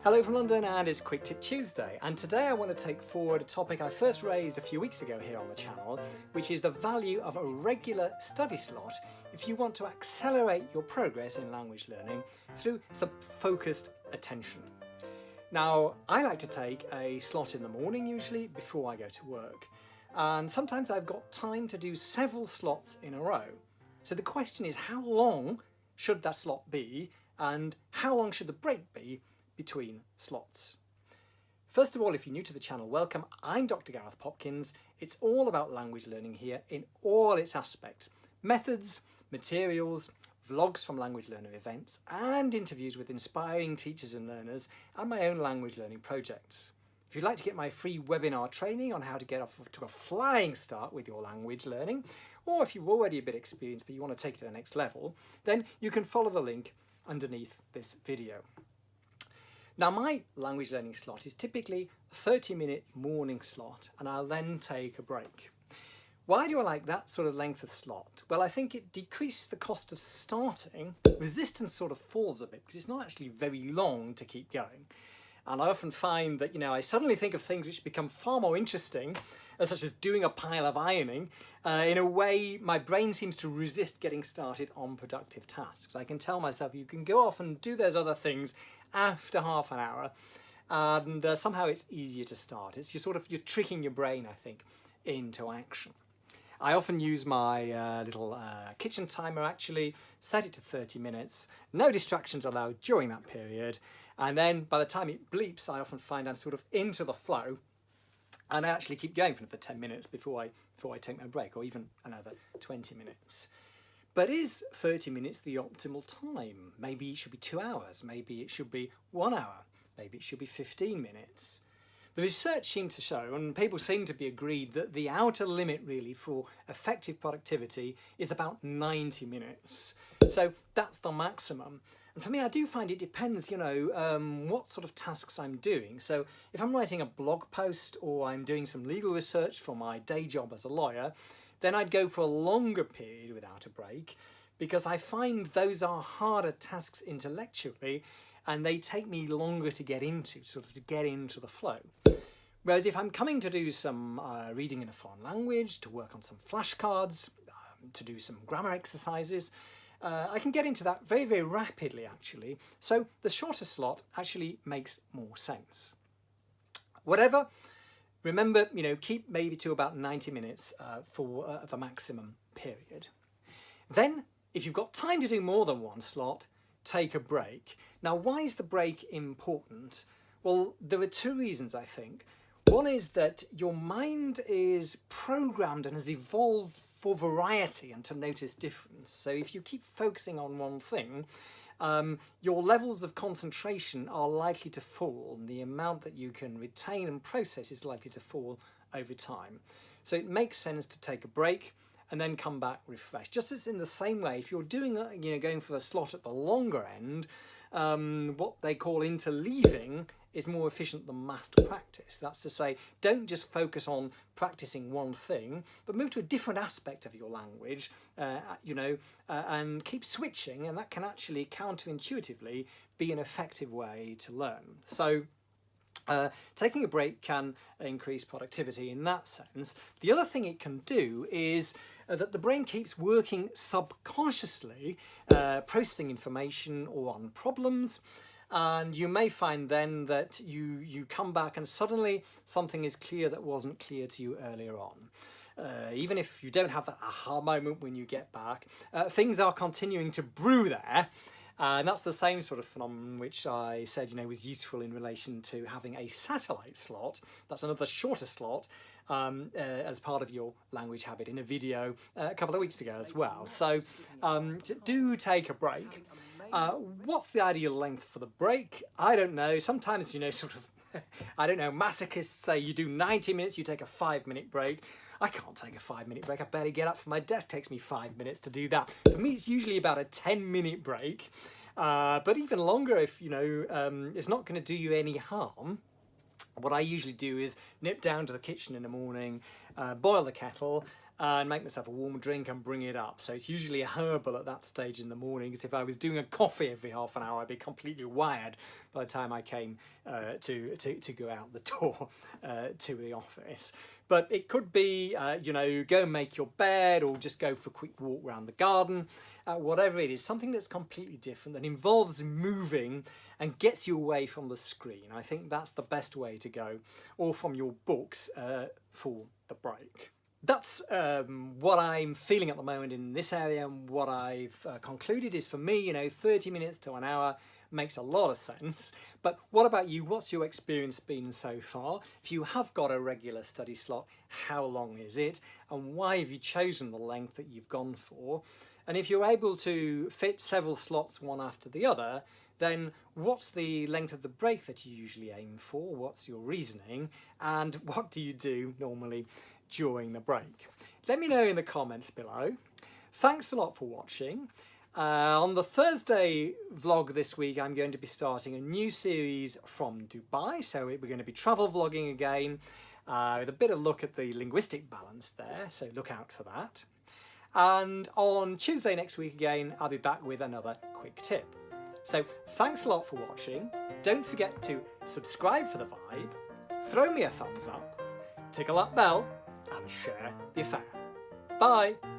Hello from London, and it's Quick Tip Tuesday, and today I want to take forward a topic I first raised a few weeks ago here on the channel, which is the value of a regular study slot if you want to accelerate your progress in language learning through some focused attention. Now, I like to take a slot in the morning usually before I go to work, and sometimes I've got time to do several slots in a row. So the question is, how long should that slot be, and how long should the break be between slots? First of all, if you're new to the channel, welcome. I'm Dr. Gareth Popkins. It's all about language learning here in all its aspects: methods, materials, vlogs from language learner events, and interviews with inspiring teachers and learners, and my own language learning projects. If you'd like to get my free webinar training on how to get off to a flying start with your language learning, or if you're already a bit experienced but you want to take it to the next level, then you can follow the link underneath this video. Now, my language learning slot is typically a 30-minute morning slot, and I'll then take a break. Why do I like that sort of length of slot? Well, I think it decreases the cost of starting. Resistance sort of falls a bit because it's not actually very long to keep going. And I often find that, I suddenly think of things which become far more interesting, such as doing a pile of ironing. In a way, my brain seems to resist getting started on productive tasks. I can tell myself you can go off and do those other things after half an hour, and somehow it's easier to start. It's you're tricking your brain, I think, into action. I often use my little kitchen timer, actually, set it to 30 minutes, no distractions allowed during that period, and then by the time it bleeps, I often find I'm sort of into the flow, and I actually keep going for another 10 minutes before I take my break, or even another 20 minutes. But is 30 minutes the optimal time? Maybe it should be 2 hours, maybe it should be 1 hour, maybe it should be 15 minutes. The research seems to show, and people seem to be agreed, that the outer limit really for effective productivity is about 90 minutes. So that's the maximum. And for me, I do find it depends, what sort of tasks I'm doing. So if I'm writing a blog post or I'm doing some legal research for my day job as a lawyer, then I'd go for a longer period without a break, because I find those are harder tasks intellectually and they take me longer to get into, to get into the flow. Whereas if I'm coming to do some reading in a foreign language, to work on some flashcards, to do some grammar exercises, I can get into that very, very rapidly, actually. So the shorter slot actually makes more sense. Whatever, remember, keep maybe to about 90 minutes for the maximum period. Then, if you've got time to do more than one slot, take a break. Now, why is the break important? Well, there are two reasons, I think. One is that your mind is programmed and has evolved for variety and to notice difference. So if you keep focusing on one thing, your levels of concentration are likely to fall, and the amount that you can retain and process is likely to fall over time. So it makes sense to take a break and then come back refreshed. Just as in the same way, if you're doing, going for a slot at the longer end, what they call interleaving is more efficient than master practice. That's to say, don't just focus on practicing one thing, but move to a different aspect of your language, and keep switching, and that can actually counterintuitively be an effective way to learn. So taking a break can increase productivity in that sense. The other thing it can do is that the brain keeps working subconsciously, processing information or on problems, and you may find then that you come back and suddenly something is clear that wasn't clear to you earlier on. Even if you don't have that aha moment when you get back, things are continuing to brew there. And that's the same sort of phenomenon which I said, was useful in relation to having a satellite slot. That's another shorter slot as part of your language habit in a video a couple of weeks ago as well. So do take a break. What's the ideal length for the break? I don't know. Sometimes, I don't know, masochists say you do 90 minutes, you take a 5-minute break. I can't take a 5-minute break. I barely get up from my desk. It takes me 5 minutes to do that. For me, it's usually about a 10-minute break. But even longer if, it's not going to do you any harm. What I usually do is nip down to the kitchen in the morning, boil the kettle, and make myself a warm drink and bring it up. So it's usually a herbal at that stage in the morning, because if I was doing a coffee every half an hour, I'd be completely wired by the time I came to go out the door to the office. But it could be, you know, go and make your bed, or just go for a quick walk around the garden, whatever it is, something that's completely different, that involves moving and gets you away from the screen. I think that's the best way to go, or from your books for the break. That's what I'm feeling at the moment in this area, and what I've concluded is, for me, you know, 30 minutes to an hour makes a lot of sense. But what about you? What's your experience been so far? If you have got a regular study slot, how long is it? And why have you chosen the length that you've gone for? And if you're able to fit several slots one after the other, then what's the length of the break that you usually aim for? What's your reasoning? And what do you do normally during the break? Let me know in the comments below. Thanks a lot for watching. On the Thursday vlog this week, I'm going to be starting a new series from Dubai. So we're going to be travel vlogging again, with a bit of look at the linguistic balance there. So look out for that. And on Tuesday next week again, I'll be back with another quick tip. So thanks a lot for watching. Don't forget to subscribe for the vibe, throw me a thumbs up, tickle that bell, and share your fare. Bye!